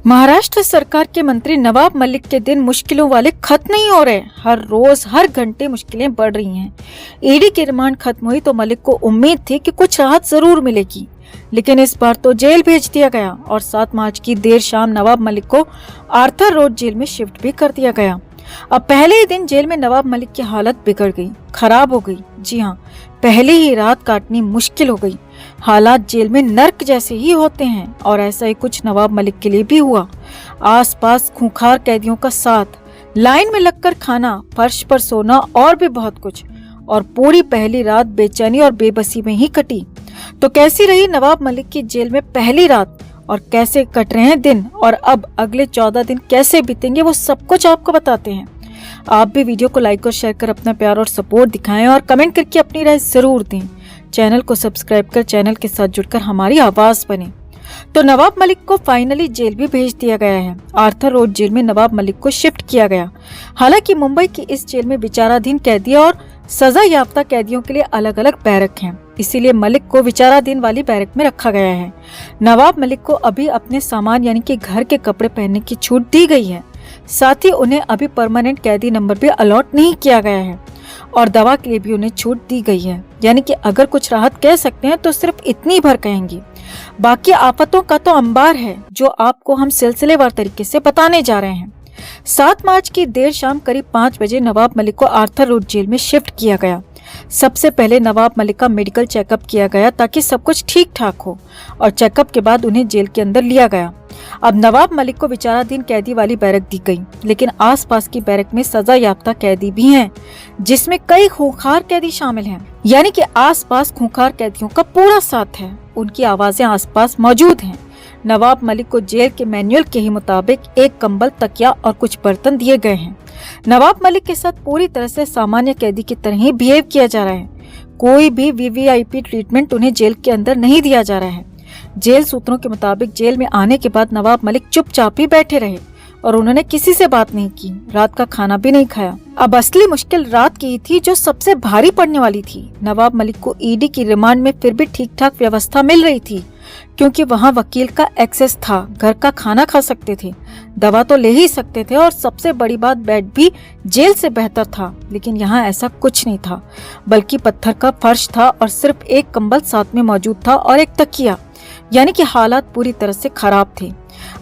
महाराष्ट्र सरकार के मंत्री नवाब मलिक के दिन मुश्किलों वाले खत्म नहीं हो रहे। हर रोज हर घंटे मुश्किलें बढ़ रही हैं। ईडी की रिमांड खत्म हुई तो मलिक को उम्मीद थी कि कुछ राहत जरूर मिलेगी, लेकिन इस बार तो जेल भेज दिया गया और 7 मार्च की देर शाम नवाब मलिक को आर्थर रोड जेल में शिफ्ट भी कर दिया गया। अब पहले ही दिन जेल में नवाब मलिक की हालत बिगड़ गई, खराब हो गई। जी हाँ, पहली ही रात काटनी मुश्किल हो गई। हालात जेल में नर्क जैसे ही होते हैं और ऐसा ही कुछ नवाब मलिक के लिए भी हुआ। आसपास खूंखार कैदियों का साथ, लाइन में लगकर खाना, फर्श पर सोना और भी बहुत कुछ। और पूरी पहली रात बेचैनी और बेबसी में ही कटी। तो कैसी रही नवाब मलिक की जेल में पहली रात और कैसे कट रहे हैं दिन, और अब अगले 14 दिन कैसे बीतेंगे, वो सब कुछ आपको बताते हैं। आप भी वीडियो को लाइक और शेयर कर अपना प्यार और सपोर्ट दिखाएं और कमेंट करके अपनी राय जरूर दें। चैनल को सब्सक्राइब कर चैनल के साथ जुड़कर हमारी आवाज बने। तो नवाब मलिक को फाइनली जेल भी भेज दिया गया है। आर्थर रोड जेल में नवाब मलिक को शिफ्ट किया गया। हालांकि मुंबई की इस जेल में विचाराधीन कैदी और सजा याफ्ता कैदियों के लिए अलग अलग बैरक हैं, इसीलिए मलिक को विचाराधीन वाली बैरक में रखा गया है। नवाब मलिक को अभी अपने सामान यानी कि घर के कपड़े पहनने की छूट दी गई है। साथ ही उन्हें अभी परमानेंट कैदी नंबर भी अलॉट नहीं किया गया है और दवा के लिए भी उन्हें छूट दी गई है। यानी कि अगर कुछ राहत कह सकते हैं तो सिर्फ इतनी भर कहेंगे। बाकी आफतों का तो अंबार है जो आपको हम सिलसिलेवार तरीके से बताने जा रहे हैं। 7 मार्च की देर शाम करीब 5 बजे नवाब मलिक को आर्थर रोड जेल में शिफ्ट किया गया। सबसे पहले नवाब मलिक का मेडिकल चेकअप किया गया ताकि सब कुछ ठीक ठाक हो और चेकअप के बाद उन्हें जेल के अंदर लिया गया। अब नवाब मलिक को विचाराधीन कैदी वाली बैरक दी गई, लेकिन आसपास की बैरक में सजा याफ्ता कैदी भी हैं, जिसमें कई खूंखार कैदी शामिल हैं। यानी कि आसपास खूंखार कैदियों का पूरा साथ है, उनकी आवाजें आसपास मौजूद हैं। नवाब मलिक को जेल के मैनुअल के ही मुताबिक एक कंबल, तकिया और कुछ बर्तन दिए गए हैं। नवाब मलिक के साथ पूरी तरह से सामान्य कैदी की तरह ही बिहेव किया जा रहा है। कोई भी वीवीआईपी ट्रीटमेंट उन्हें जेल के अंदर नहीं दिया जा रहा है। जेल सूत्रों के मुताबिक जेल में आने के बाद नवाब मलिक चुपचाप ही बैठे रहे और उन्होंने किसी से बात नहीं की, रात का खाना भी नहीं खाया। अब असली मुश्किल रात की थी जो सबसे भारी पड़ने वाली थी। नवाब मलिक को ईडी की रिमांड में फिर भी ठीक ठाक व्यवस्था मिल रही थी, क्योंकि वहाँ वकील का एक्सेस था, घर का खाना खा सकते थे, दवा तो ले ही सकते थे और सबसे बड़ी बात बेड भी जेल से बेहतर था। लेकिन यहाँ ऐसा कुछ नहीं था, बल्कि पत्थर का फर्श था और सिर्फ एक कंबल साथ में मौजूद था और एक तकिया। यानी कि हालात पूरी तरह से खराब थे।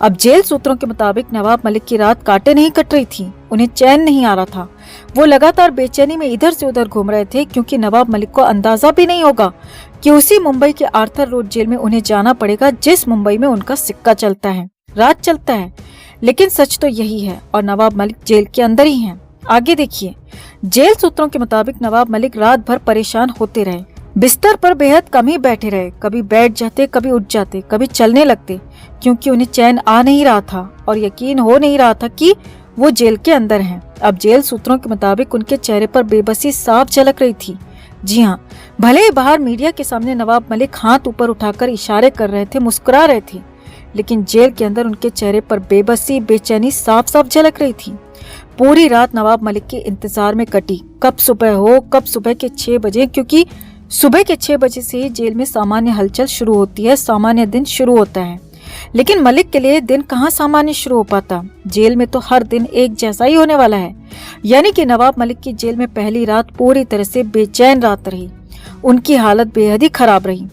अब जेल सूत्रों के मुताबिक नवाब मलिक की रात काटे नहीं कट रही थी, उन्हें चैन नहीं आ रहा था। वो लगातार बेचैनी में इधर से उधर घूम रहे थे, क्योंकि नवाब मलिक को अंदाजा भी नहीं होगा कि उसी मुंबई के आर्थर रोड जेल में उन्हें जाना पड़ेगा जिस मुंबई में उनका सिक्का चलता है, राज चलता है। लेकिन सच तो यही है और नवाब मलिक जेल के अंदर ही हैं। आगे देखिए। जेल सूत्रों के मुताबिक नवाब मलिक रात भर परेशान होते रहे, बिस्तर पर बेहद कम ही बैठे रहे, कभी बैठ जाते, कभी उठ जाते, कभी चलने लगते, क्योंकि उन्हें चैन आ नहीं रहा था और यकीन हो नहीं रहा था कि वो जेल के अंदर हैं। अब जेल सूत्रों के मुताबिक उनके चेहरे पर बेबसी साफ झलक रही थी। जी हाँ, भले ही बाहर मीडिया के सामने नवाब मलिक हाथ ऊपर उठाकर इशारे कर रहे थे, मुस्कुरा रहे थे, लेकिन जेल के अंदर उनके चेहरे पर बेबसी, बेचैनी साफ साफ झलक रही थी। पूरी रात नवाब मलिक के इंतजार में कटी, कब सुबह हो, कब सुबह के 6 बजे, क्योंकि सुबह के 6 बजे से ही जेल में सामान्य हलचल शुरू होती है, सामान्य दिन शुरू होता है। लेकिन मलिक के लिए दिन कहाँ सामान्य शुरू हो पाता। जेल में तो हर दिन एक जैसा ही होने वाला है। यानी कि नवाब मलिक की जेल में पहली रात पूरी तरह से बेचैन रात रही। उनकी हालत बेहद ही खराब रही।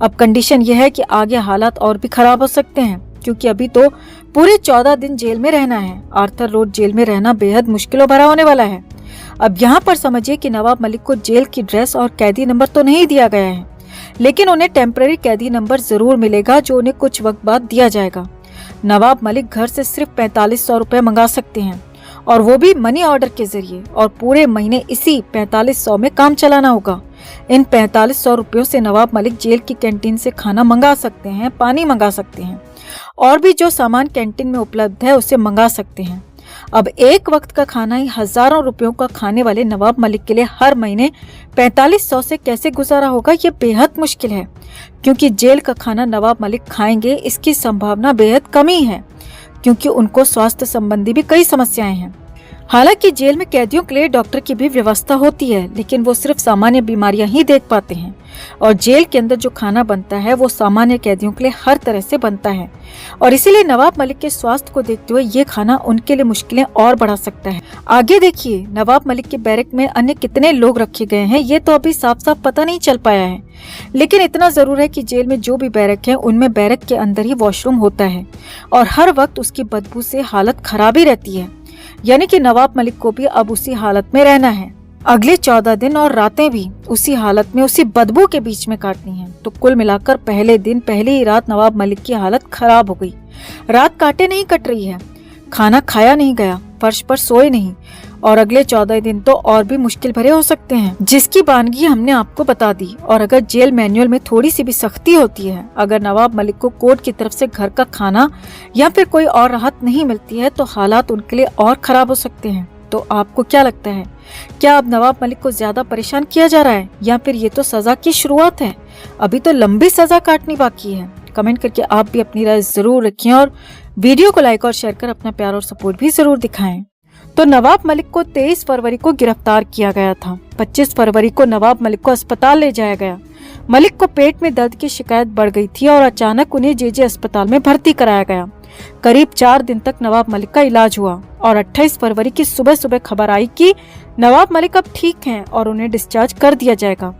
अब कंडीशन यह है कि आगे हालात और भी खराब हो सकते हैं, क्योंकि अभी तो पूरे 14 दिन जेल में रहना है। आर्थर रोड जेल में रहना बेहद मुश्किलों भरा होने वाला है। अब यहाँ पर समझिए कि नवाब मलिक को जेल की ड्रेस और कैदी नंबर तो नहीं दिया गया है, लेकिन उन्हें टेम्पररी कैदी नंबर जरूर मिलेगा, जो उन्हें कुछ वक्त बाद दिया जाएगा। नवाब मलिक घर से सिर्फ 4500 रुपए मंगा सकते हैं, और वो भी मनी ऑर्डर के जरिए, और पूरे महीने इसी 4500 में काम चलाना होगा। इन 4500 रुपयों से नवाब मलिक जेल की कैंटीन से खाना मंगा सकते हैं, पानी मंगा सकते हैं, और भी जो सामान कैंटीन में उपलब्ध है उसे मंगा सकते हैं। अब एक वक्त का खाना ही हजारों रुपयों का खाने वाले नवाब मलिक के लिए हर महीने 4500 से कैसे गुजारा होगा, ये बेहद मुश्किल है, क्योंकि जेल का खाना नवाब मलिक खाएंगे इसकी संभावना बेहद कम ही है, क्योंकि उनको स्वास्थ्य संबंधी भी कई समस्याएं हैं। हालांकि जेल में कैदियों के लिए डॉक्टर की भी व्यवस्था होती है, लेकिन वो सिर्फ सामान्य बीमारियां ही देख पाते हैं और जेल के अंदर जो खाना बनता है वो सामान्य कैदियों के लिए हर तरह से बनता है और इसीलिए नवाब मलिक के स्वास्थ्य को देखते हुए ये खाना उनके लिए मुश्किलें और बढ़ा सकता है। आगे देखिए, नवाब मलिक के बैरक में अन्य कितने लोग रखे गए हैं ये तो अभी साफ साफ पता नहीं चल पाया है, लेकिन इतना जरूर है कि जेल में जो भी बैरक है उनमें बैरक के अंदर ही वॉशरूम होता है और हर वक्त उसकी बदबू से हालत खराब ही रहती है। यानी कि नवाब मलिक को भी अब उसी हालत में रहना है, अगले 14 दिन और रातें भी उसी हालत में उसी बदबू के बीच में काटनी है। तो कुल मिलाकर पहले दिन पहले ही रात नवाब मलिक की हालत खराब हो गई। रात काटे नहीं कट रही है, खाना खाया नहीं गया, फर्श पर सोए नहीं और अगले 14 दिन तो और भी मुश्किल भरे हो सकते हैं, जिसकी बानगी हमने आपको बता दी। और अगर जेल मैनुअल में थोड़ी सी भी सख्ती होती है, अगर नवाब मलिक को कोर्ट की तरफ से घर का खाना या फिर कोई और राहत नहीं मिलती है तो हालात उनके लिए और खराब हो सकते हैं। तो आपको क्या लगता है, क्या अब नवाब मलिक को ज्यादा परेशान किया जा रहा है या फिर ये तो सजा की शुरुआत है? अभी तो लंबी सजा काटनी बाकी है। कमेंट करके आप भी अपनी राय जरूर रखें और वीडियो को लाइक और शेयर कर अपना प्यार और सपोर्ट भी जरूर दिखाएं। तो नवाब मलिक को 23 फरवरी को गिरफ्तार किया गया था। 25 फरवरी को नवाब मलिक को अस्पताल ले जाया गया। मलिक को पेट में दर्द की शिकायत बढ़ गई थी और अचानक उन्हें जेजे अस्पताल में भर्ती कराया गया। करीब 4 दिन तक नवाब मलिक का इलाज हुआ और 28 फरवरी की सुबह सुबह खबर आई कि नवाब मलिक अब ठीक हैं और उन्हें डिस्चार्ज कर दिया जाएगा।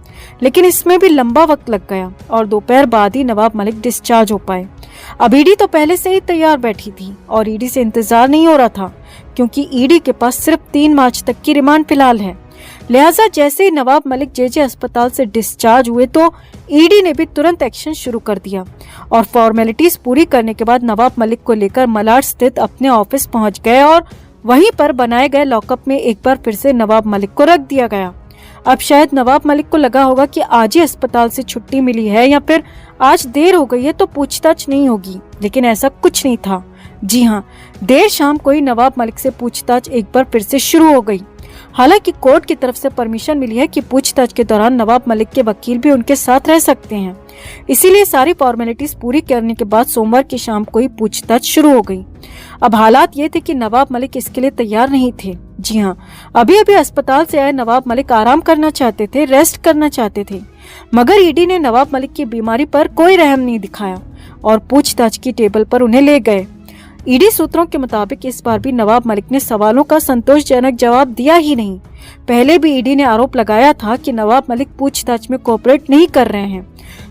लेकिन इसमें भी लंबा वक्त लग गया और दोपहर बाद ही नवाब मलिक डिस्चार्ज हो पाए। अब ईडी तो पहले से ही तैयार बैठी थी और ईडी से इंतजार नहीं हो रहा था, क्योंकि ईडी के पास सिर्फ 3 मार्च तक की रिमांड फिलहाल है। लिहाजा जैसे ही नवाब मलिक जेजे अस्पताल से डिस्चार्ज हुए तो ईडी ने भी तुरंत एक्शन शुरू कर दिया और फॉर्मेलिटीज पूरी करने के बाद नवाब मलिक को लेकर मलाड स्थित अपने ऑफिस पहुंच गए और वहीं पर बनाए गए लॉकअप में एक बार फिर से नवाब मलिक को रख दिया गया। अब शायद नवाब मलिक को लगा होगा कि आज ही अस्पताल से छुट्टी मिली है या फिर आज देर हो गई है तो पूछताछ नहीं होगी, लेकिन ऐसा कुछ नहीं था। जी हाँ, देर शाम को ही नवाब मलिक से पूछताछ एक बार फिर से शुरू हो गई। हालांकि कोर्ट की तरफ से परमिशन मिली है कि पूछताछ के दौरान नवाब मलिक के वकील भी उनके साथ रह सकते हैं, इसीलिए सारी फॉर्मेलिटीज पूरी करने के बाद सोमवार की शाम को ही पूछताछ शुरू हो गई। अब हालात ये थे कि नवाब मलिक इसके लिए तैयार नहीं थे। जी हाँ, अभी अभी अस्पताल से आए नवाब मलिक आराम करना चाहते थे, रेस्ट करना चाहते थे, मगर ईडी ने नवाब मलिक की बीमारी पर कोई रहम नहीं दिखाया और पूछताछ की टेबल पर उन्हें ले गए। ईडी सूत्रों के मुताबिक इस बार भी नवाब मलिक ने सवालों का संतोषजनक जवाब दिया ही नहीं। पहले भी ईडी ने आरोप लगाया था कि नवाब मलिक पूछताछ में कोऑपरेट नहीं कर रहे हैं,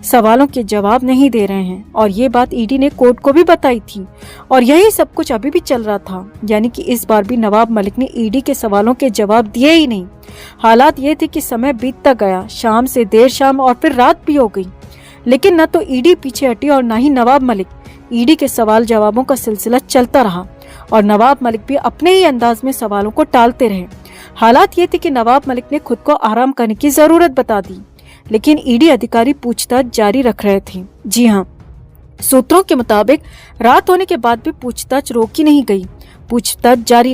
सवालों के जवाब नहीं दे रहे हैं और ये बात ईडी ने कोर्ट को भी बताई थी और यही सब कुछ अभी भी चल रहा था। यानी कि इस बार भी नवाब मलिक ने ईडी के सवालों के जवाब दिए ही नहीं। हालात ये थे कि समय बीतता गया, शाम से देर शाम और फिर रात भी हो गई, लेकिन न तो ईडी पीछे हटी और न ही नवाब मलिक। ईडी के सवाल जवाबों का सिलसिला चलता रहा और नवाब मलिक भी अपने ही अंदाज में सवालों को टालते रहे। हालात ये थे कि नवाब मलिक ने खुद को आराम करने की जरूरत बता दी, लेकिन ईडी अधिकारी पूछताछ जारी रख रहे थे। जी हाँ, सूत्रों के मुताबिक रात होने के बाद भी पूछताछ रोकी नहीं गई, पूछताछ जारी